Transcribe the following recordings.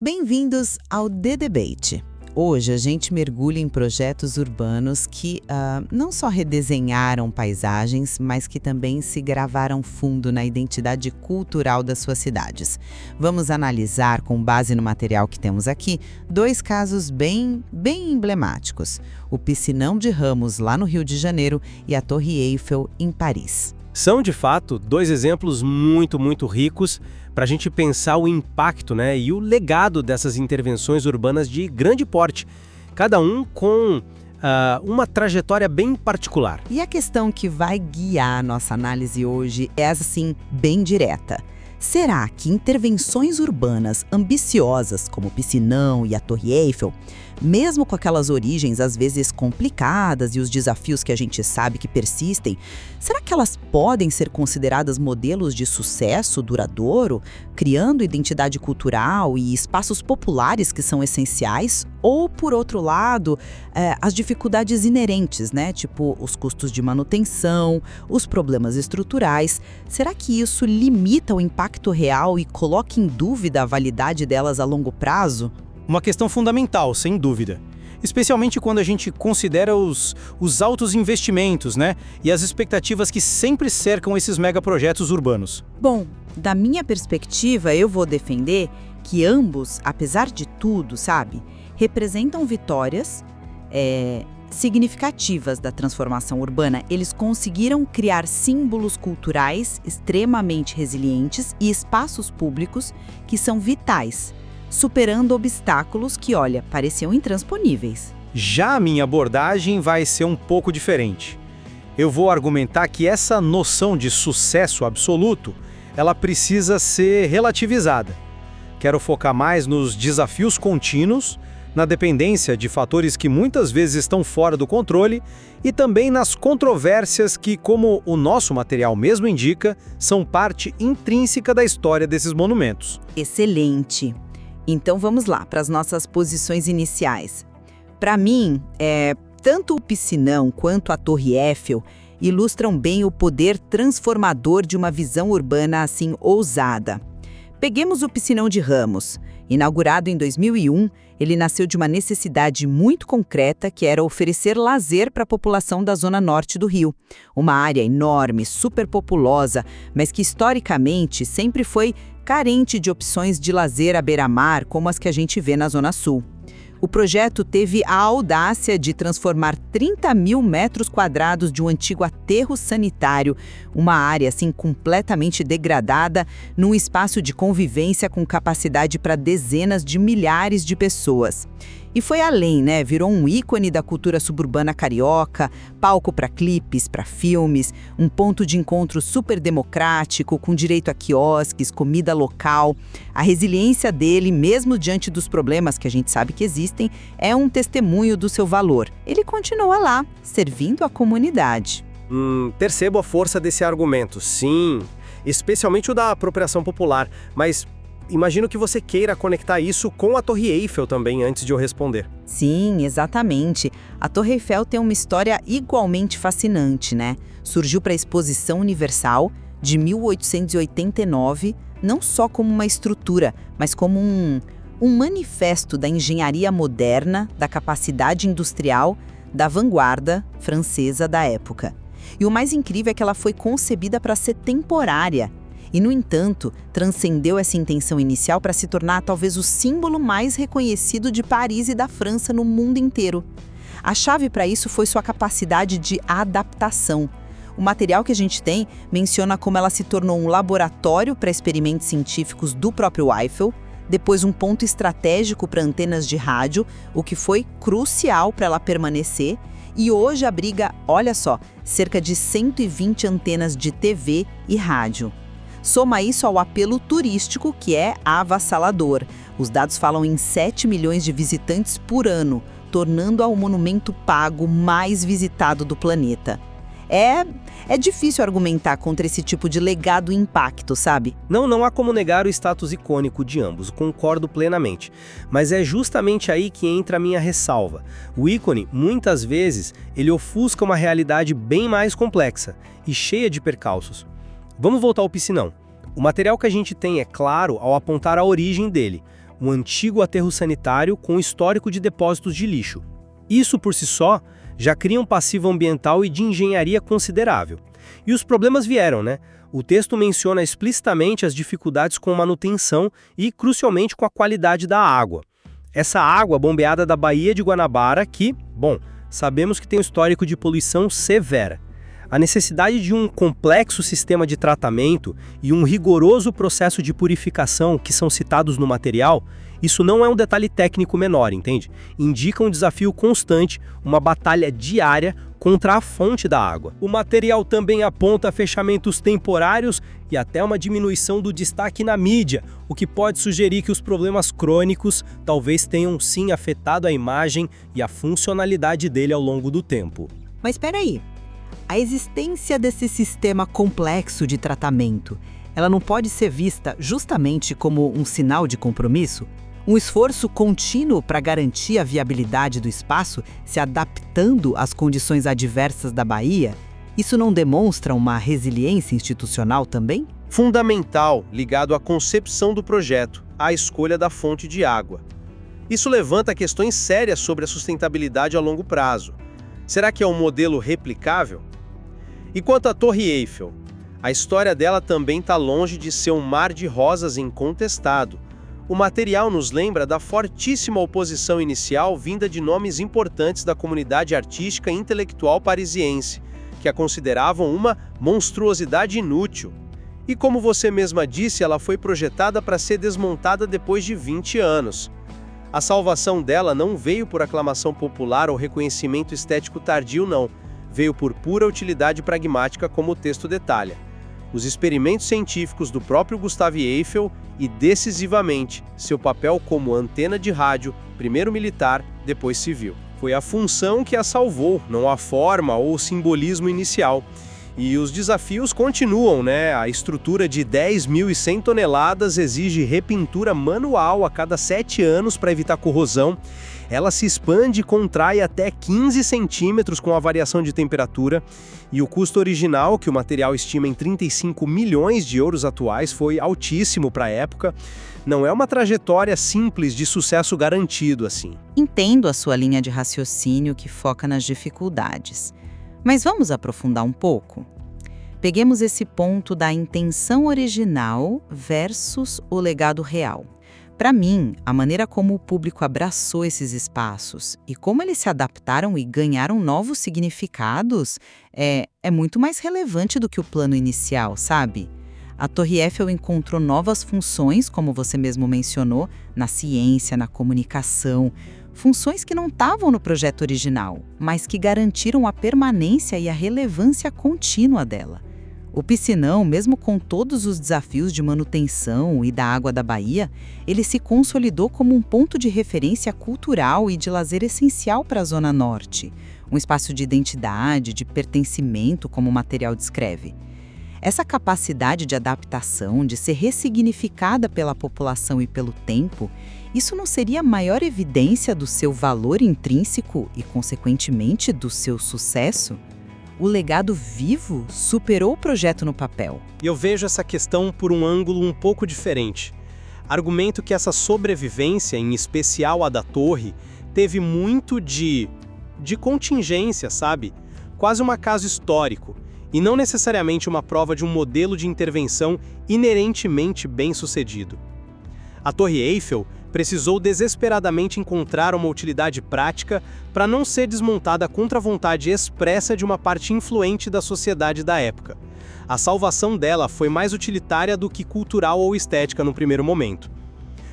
Bem-vindos ao The Debate. Hoje a gente mergulha em projetos urbanos que não só redesenharam paisagens, mas que também se gravaram fundo na identidade cultural das suas cidades. Vamos analisar, com base no material que temos aqui, dois casos bem emblemáticos: o Piscinão de Ramos, lá no Rio de Janeiro, e a Torre Eiffel, em Paris. São, de fato, dois exemplos muito ricos para a gente pensar o impacto, e o legado dessas intervenções urbanas de grande porte, cada um com uma trajetória bem particular. E a questão que vai guiar a nossa análise hoje é, assim, bem direta. Será que intervenções urbanas ambiciosas, como o Piscinão e a Torre Eiffel, mesmo com aquelas origens às vezes complicadas e os desafios que a gente sabe que persistem, será que elas podem ser consideradas modelos de sucesso duradouro, criando identidade cultural e espaços populares que são essenciais? Ou, por outro lado, as dificuldades inerentes, tipo os custos de manutenção, os problemas estruturais, será que isso limita o impacto real e coloca em dúvida a validade delas a longo prazo? Uma questão fundamental, sem dúvida. Especialmente quando a gente considera os altos investimentos, e as expectativas que sempre cercam esses megaprojetos urbanos. Bom, da minha perspectiva, eu vou defender que ambos, apesar de tudo, representam vitórias significativas da transformação urbana. Eles conseguiram criar símbolos culturais extremamente resilientes e espaços públicos que são vitais, superando obstáculos que, pareciam intransponíveis. Já a minha abordagem vai ser um pouco diferente. Eu vou argumentar que essa noção de sucesso absoluto, ela precisa ser relativizada. Quero focar mais nos desafios contínuos, na dependência de fatores que muitas vezes estão fora do controle e também nas controvérsias que, como o nosso material mesmo indica, são parte intrínseca da história desses monumentos. Excelente! Então vamos lá para as nossas posições iniciais. Para mim, tanto o Piscinão quanto a Torre Eiffel ilustram bem o poder transformador de uma visão urbana assim ousada. Peguemos o Piscinão de Ramos. Inaugurado em 2001, ele nasceu de uma necessidade muito concreta, que era oferecer lazer para a população da zona norte do Rio. Uma área enorme, superpopulosa, mas que historicamente sempre foi carente de opções de lazer à beira-mar, como as que a gente vê na Zona Sul. O projeto teve a audácia de transformar 30 mil metros quadrados de um antigo aterro sanitário, uma área assim completamente degradada, num espaço de convivência com capacidade para dezenas de milhares de pessoas. E foi além, virou um ícone da cultura suburbana carioca, palco para clipes, para filmes, um ponto de encontro super democrático, com direito a quiosques, comida local. A resiliência dele, mesmo diante dos problemas que a gente sabe que existem, é um testemunho do seu valor. Ele continua lá, servindo a comunidade. Percebo a força desse argumento, sim, especialmente o da apropriação popular, mas imagino que você queira conectar isso com a Torre Eiffel também, antes de eu responder. Sim, exatamente. A Torre Eiffel tem uma história igualmente fascinante, Surgiu para a Exposição Universal de 1889, não só como uma estrutura, mas como um manifesto da engenharia moderna, da capacidade industrial, da vanguarda francesa da época. E o mais incrível é que ela foi concebida para ser temporária. E, no entanto, transcendeu essa intenção inicial para se tornar talvez o símbolo mais reconhecido de Paris e da França no mundo inteiro. A chave para isso foi sua capacidade de adaptação. O material que a gente tem menciona como ela se tornou um laboratório para experimentos científicos do próprio Eiffel, depois um ponto estratégico para antenas de rádio, o que foi crucial para ela permanecer, e hoje abriga, olha só, cerca de 120 antenas de TV e rádio. Soma isso ao apelo turístico, que é avassalador. Os dados falam em 7 milhões de visitantes por ano, tornando-a o monumento pago mais visitado do planeta. É difícil argumentar contra esse tipo de legado e impacto, sabe? Não há como negar o status icônico de ambos, concordo plenamente. Mas é justamente aí que entra a minha ressalva. O ícone, muitas vezes, ele ofusca uma realidade bem mais complexa e cheia de percalços. Vamos voltar ao Piscinão. O material que a gente tem é claro ao apontar a origem dele. um antigo aterro sanitário com histórico de depósitos de lixo. Isso por si só já cria um passivo ambiental e de engenharia considerável. E os problemas vieram, né? O texto menciona explicitamente as dificuldades com manutenção e, crucialmente, com a qualidade da água. Essa água bombeada da Baía de Guanabara que, bom, sabemos que tem um histórico de poluição severa. A necessidade de um complexo sistema de tratamento e um rigoroso processo de purificação que são citados no material, isso não é um detalhe técnico menor, entende? Indica um desafio constante, uma batalha diária contra a fonte da água. O material também aponta fechamentos temporários e até uma diminuição do destaque na mídia, o que pode sugerir que os problemas crônicos talvez tenham sim afetado a imagem e a funcionalidade dele ao longo do tempo. Mas espera aí. A existência desse sistema complexo de tratamento, ela não pode ser vista justamente como um sinal de compromisso? Um esforço contínuo para garantir a viabilidade do espaço, se adaptando às condições adversas da Baía? Isso não demonstra uma resiliência institucional também? Fundamental, ligado à concepção do projeto, à escolha da fonte de água. Isso levanta questões sérias sobre a sustentabilidade a longo prazo. Será que é um modelo replicável? E quanto à Torre Eiffel, a história dela também está longe de ser um mar de rosas incontestado. O material nos lembra da fortíssima oposição inicial vinda de nomes importantes da comunidade artística e intelectual parisiense, que a consideravam uma monstruosidade inútil. E como você mesma disse, ela foi projetada para ser desmontada depois de 20 anos. A salvação dela não veio por aclamação popular ou reconhecimento estético tardio, não. Veio por pura utilidade pragmática, como o texto detalha. Os experimentos científicos do próprio Gustave Eiffel e, decisivamente, seu papel como antena de rádio, primeiro militar, depois civil. Foi a função que a salvou, não a forma ou o simbolismo inicial. E os desafios continuam, né? A estrutura de 10.100 toneladas exige repintura manual a cada 7 anos para evitar corrosão. Ela se expande e contrai até 15 centímetros com a variação de temperatura. E o custo original, que o material estima em 35 milhões de euros atuais, foi altíssimo para a época. Não é uma trajetória simples de sucesso garantido assim. Entendo a sua linha de raciocínio que foca nas dificuldades. Mas vamos aprofundar um pouco? Peguemos esse ponto da intenção original versus o legado real. Para mim, a maneira como o público abraçou esses espaços e como eles se adaptaram e ganharam novos significados é muito mais relevante do que o plano inicial, sabe? A Torre Eiffel encontrou novas funções, como você mesmo mencionou, na ciência, na comunicação, funções que não estavam no projeto original, mas que garantiram a permanência e a relevância contínua dela. O piscinão, mesmo com todos os desafios de manutenção e da água da Baía, ele se consolidou como um ponto de referência cultural e de lazer essencial para a Zona Norte, um espaço de identidade, de pertencimento, como o material descreve. Essa capacidade de adaptação, de ser ressignificada pela população e pelo tempo, isso não seria a maior evidência do seu valor intrínseco e, consequentemente, do seu sucesso? O legado vivo superou o projeto no papel. E eu vejo essa questão por um ângulo um pouco diferente. Argumento que essa sobrevivência, em especial a da torre, teve muito de contingência, sabe? Quase um acaso histórico, e não necessariamente uma prova de um modelo de intervenção inerentemente bem-sucedido. A Torre Eiffel precisou desesperadamente encontrar uma utilidade prática para não ser desmontada contra a vontade expressa de uma parte influente da sociedade da época. A salvação dela foi mais utilitária do que cultural ou estética no primeiro momento.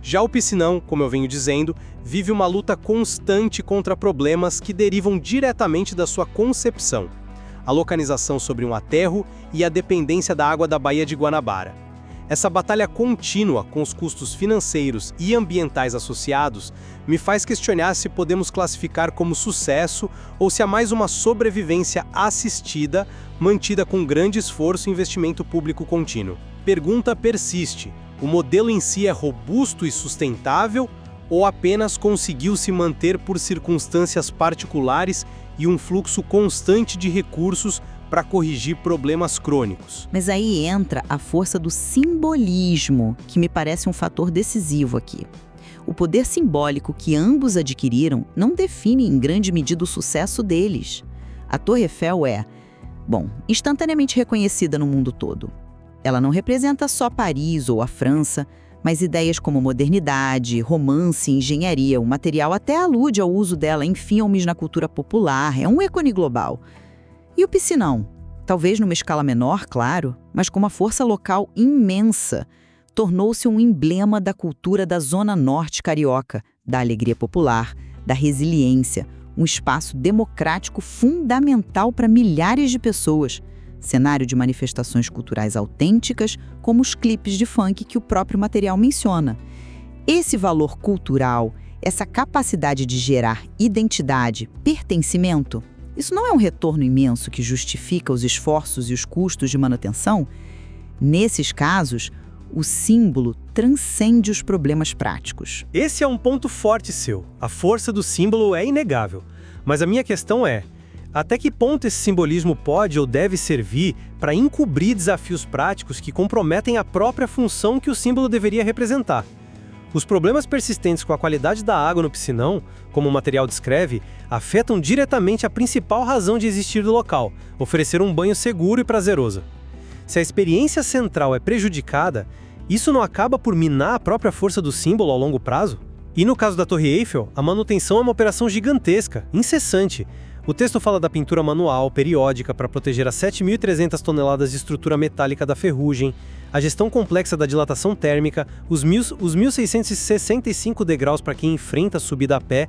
Já o piscinão, como eu venho dizendo, vive uma luta constante contra problemas que derivam diretamente da sua concepção: a localização sobre um aterro e a dependência da água da Baía de Guanabara. Essa batalha contínua com os custos financeiros e ambientais associados me faz questionar se podemos classificar como sucesso ou se há mais uma sobrevivência assistida, mantida com grande esforço e investimento público contínuo. Pergunta persiste: o modelo em si é robusto e sustentável ou apenas conseguiu se manter por circunstâncias particulares e um fluxo constante de recursos para corrigir problemas crônicos? Mas aí entra a força do simbolismo, que me parece um fator decisivo aqui. o poder simbólico que ambos adquiriram não define em grande medida o sucesso deles. A Torre Eiffel é, instantaneamente reconhecida no mundo todo. Ela não representa só Paris ou a França, mas ideias como modernidade, romance, engenharia, o material até alude ao uso dela em filmes, na cultura popular, é um ícone global. E o Piscinão? Talvez numa escala menor, claro, mas com uma força local imensa, tornou-se um emblema da cultura da Zona Norte carioca, da alegria popular, da resiliência, um espaço democrático fundamental para milhares de pessoas, cenário de manifestações culturais autênticas, como os clipes de funk que o próprio material menciona. Esse valor cultural, essa capacidade de gerar identidade, pertencimento, isso não é um retorno imenso que justifica os esforços e os custos de manutenção? Nesses casos, o símbolo transcende os problemas práticos. Esse é um ponto forte seu. A força do símbolo é inegável. Mas a minha questão é, até que ponto esse simbolismo pode ou deve servir para encobrir desafios práticos que comprometem a própria função que o símbolo deveria representar? Os problemas persistentes com a qualidade da água no piscinão, como o material descreve, afetam diretamente a principal razão de existir do local, oferecer um banho seguro e prazeroso. Se a experiência central é prejudicada, isso não acaba por minar a própria força do símbolo ao longo prazo? E no caso da Torre Eiffel, a manutenção é uma operação gigantesca, incessante. O texto fala da pintura manual, periódica, para proteger as 7.300 toneladas de estrutura metálica da ferrugem, a gestão complexa da dilatação térmica, os 1.665 degraus para quem enfrenta a subida a pé.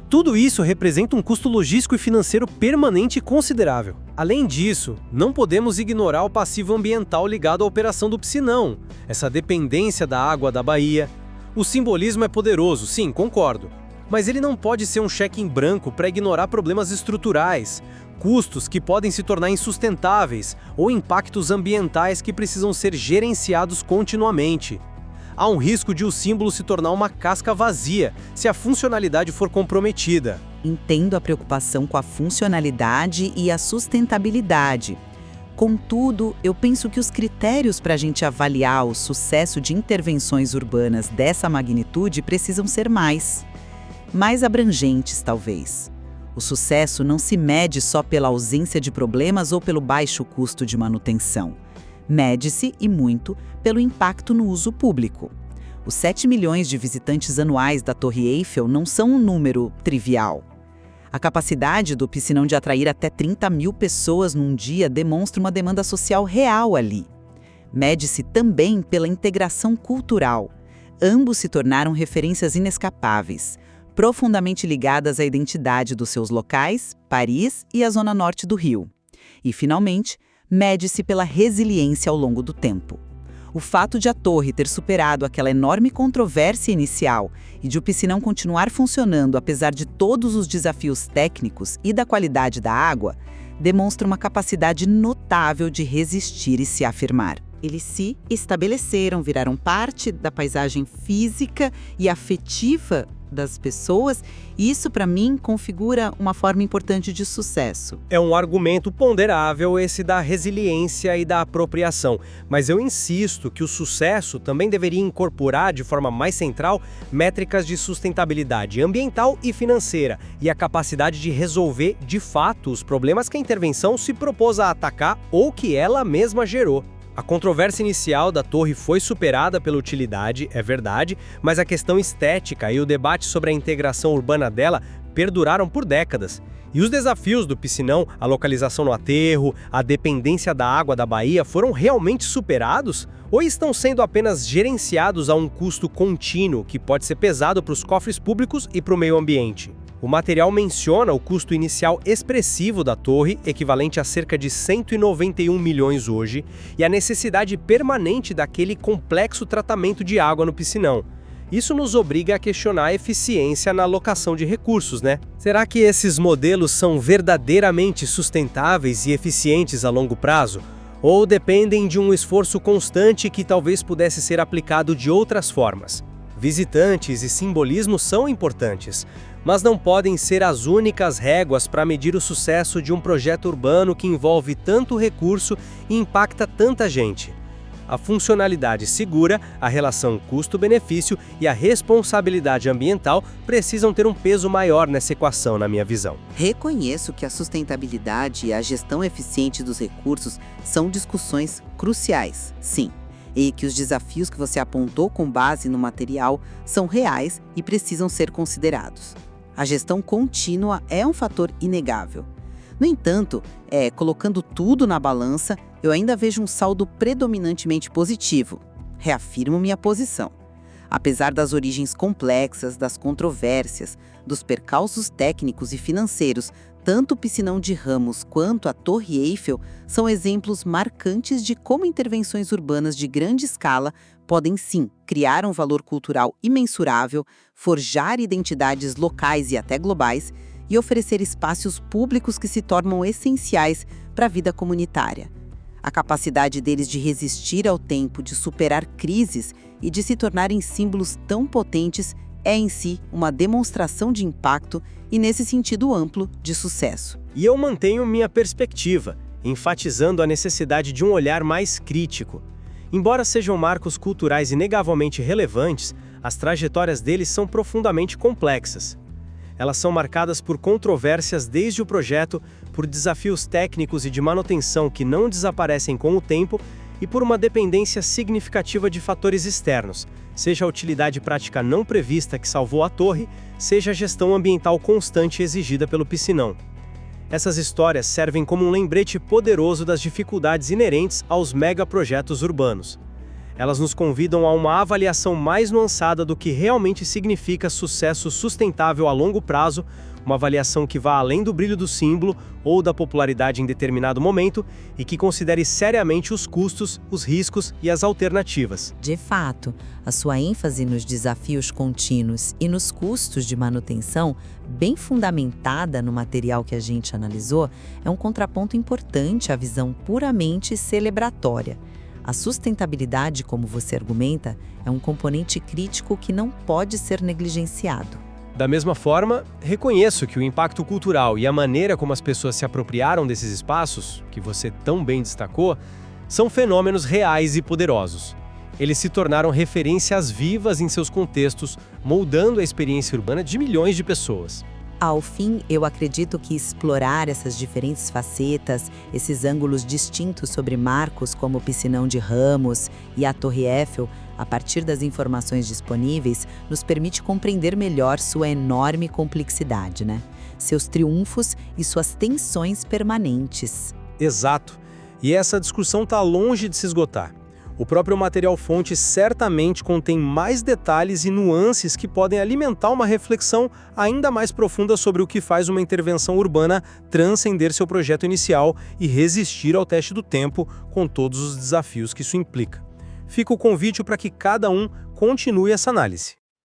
Tudo isso representa um custo logístico e financeiro permanente e considerável. Além disso, não podemos ignorar o passivo ambiental ligado à operação do piscinão, essa dependência da água da baía. O simbolismo é poderoso, sim, concordo. Mas ele não pode ser um cheque em branco para ignorar problemas estruturais, custos que podem se tornar insustentáveis ou impactos ambientais que precisam ser gerenciados continuamente. Há um risco de o símbolo se tornar uma casca vazia se a funcionalidade for comprometida. Entendo a preocupação com a funcionalidade e a sustentabilidade. Contudo, eu penso que os critérios para a gente avaliar o sucesso de intervenções urbanas dessa magnitude precisam ser mais abrangentes, talvez. O sucesso não se mede só pela ausência de problemas ou pelo baixo custo de manutenção. Mede-se, e muito, pelo impacto no uso público. Os 7 milhões de visitantes anuais da Torre Eiffel não são um número trivial. A capacidade do piscinão de atrair até 30 mil pessoas num dia demonstra uma demanda social real ali. Mede-se também pela integração cultural. Ambos se tornaram referências inescapáveis, profundamente ligadas à identidade dos seus locais, Paris e a zona norte do Rio. E, finalmente, mede-se pela resiliência ao longo do tempo. O fato de a torre ter superado aquela enorme controvérsia inicial e de o piscinão continuar funcionando apesar de todos os desafios técnicos e da qualidade da água, demonstra uma capacidade notável de resistir e se afirmar. Eles se estabeleceram, viraram parte da paisagem física e afetiva das pessoas, e isso, para mim, configura uma forma importante de sucesso. É um argumento ponderável esse da resiliência e da apropriação, mas eu insisto que o sucesso também deveria incorporar de forma mais central métricas de sustentabilidade ambiental e financeira e a capacidade de resolver, de fato, os problemas que a intervenção se propôs a atacar ou que ela mesma gerou. A controvérsia inicial da torre foi superada pela utilidade, é verdade, mas a questão estética e o debate sobre a integração urbana dela perduraram por décadas. E os desafios do piscinão, a localização no aterro, a dependência da água da baía foram realmente superados? Ou estão sendo apenas gerenciados a um custo contínuo que pode ser pesado para os cofres públicos e para o meio ambiente? O material menciona o custo inicial expressivo da torre, equivalente a cerca de 191 milhões hoje, e a necessidade permanente daquele complexo tratamento de água no piscinão. Isso nos obriga a questionar a eficiência na alocação de recursos, né? Será que esses modelos são verdadeiramente sustentáveis e eficientes a longo prazo? Ou dependem de um esforço constante que talvez pudesse ser aplicado de outras formas? Visitantes e simbolismo são importantes, mas não podem ser as únicas réguas para medir o sucesso de um projeto urbano que envolve tanto recurso e impacta tanta gente. A funcionalidade segura, a relação custo-benefício e a responsabilidade ambiental precisam ter um peso maior nessa equação, na minha visão. Reconheço que a sustentabilidade e a gestão eficiente dos recursos são discussões cruciais, sim, e que os desafios que você apontou com base no material são reais e precisam ser considerados. A gestão contínua é um fator inegável. No entanto, colocando tudo na balança, eu ainda vejo um saldo predominantemente positivo. Reafirmo minha posição. Apesar das origens complexas, das controvérsias, dos percalços técnicos e financeiros, tanto o Piscinão de Ramos quanto a Torre Eiffel são exemplos marcantes de como intervenções urbanas de grande escala podem sim criar um valor cultural imensurável, forjar identidades locais e até globais e oferecer espaços públicos que se tornam essenciais para a vida comunitária. A capacidade deles de resistir ao tempo, de superar crises e de se tornarem símbolos tão potentes é em si uma demonstração de impacto e, nesse sentido amplo, de sucesso. E eu mantenho minha perspectiva, enfatizando a necessidade de um olhar mais crítico. Embora sejam marcos culturais inegavelmente relevantes, as trajetórias deles são profundamente complexas. Elas são marcadas por controvérsias desde o projeto, por desafios técnicos e de manutenção que não desaparecem com o tempo e por uma dependência significativa de fatores externos, seja a utilidade prática não prevista que salvou a torre, seja a gestão ambiental constante exigida pelo Piscinão. Essas histórias servem como um lembrete poderoso das dificuldades inerentes aos megaprojetos urbanos. Elas nos convidam a uma avaliação mais nuançada do que realmente significa sucesso sustentável a longo prazo, uma avaliação que vá além do brilho do símbolo ou da popularidade em determinado momento e que considere seriamente os custos, os riscos e as alternativas. De fato, a sua ênfase nos desafios contínuos e nos custos de manutenção, bem fundamentada no material que a gente analisou, é um contraponto importante à visão puramente celebratória. A sustentabilidade, como você argumenta, é um componente crítico que não pode ser negligenciado. Da mesma forma, reconheço que o impacto cultural e a maneira como as pessoas se apropriaram desses espaços, que você tão bem destacou, são fenômenos reais e poderosos. Eles se tornaram referências vivas em seus contextos, moldando a experiência urbana de milhões de pessoas. Ao fim, eu acredito que explorar essas diferentes facetas, esses ângulos distintos sobre marcos como o Piscinão de Ramos e a Torre Eiffel, a partir das informações disponíveis, nos permite compreender melhor sua enorme complexidade, seus triunfos e suas tensões permanentes. Exato. E essa discussão está longe de se esgotar. O próprio material-fonte certamente contém mais detalhes e nuances que podem alimentar uma reflexão ainda mais profunda sobre o que faz uma intervenção urbana transcender seu projeto inicial e resistir ao teste do tempo com todos os desafios que isso implica. Fica o convite para que cada um continue essa análise.